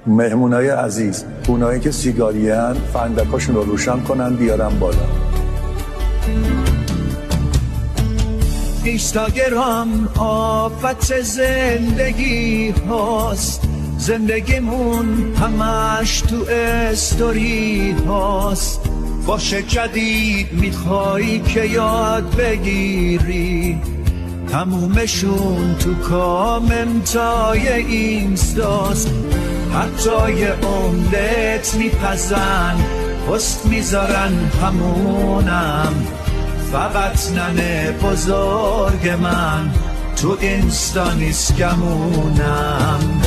مهمونای عزیز، اونایی که سیگاریان فندکاشون رو روشن کنن بیارن بالا. اینستاگرام آفت زندگی هاست، زندگیمون همش تو استوری هاست. باش جدید میخوای که یاد بگیری، تمومشون تو کامنتای اینستاست. حتی یه املت میپزن پست میذارن همونم، فقط ننه بزرگ من تو اینستا نیست گمونم.